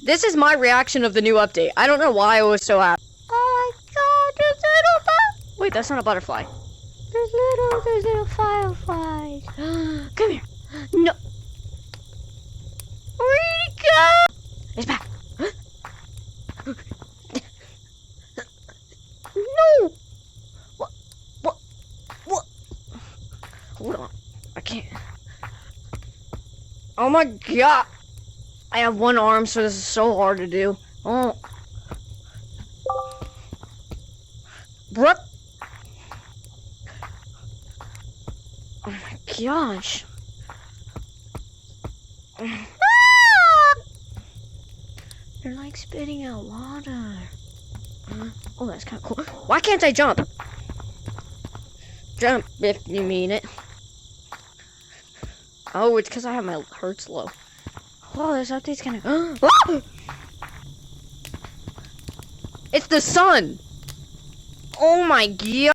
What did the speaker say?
This is my reaction of the new update. I don't know why I was so happy. Oh my god, there's little butterflies. Wait, that's not a butterfly. There's little fireflies. Come here. No. Where'd it go? It's back. No. What? Hold on. I can't. Oh my god. I have one arm, so this is so hard to do. Oh. What? Oh my gosh. They're like spitting out water. Oh, that's kind of cool. Why can't I jump? Jump if you mean it. Oh, it's because I have my hertz low. Oh, this update's kind of. It's the sun. Oh my god.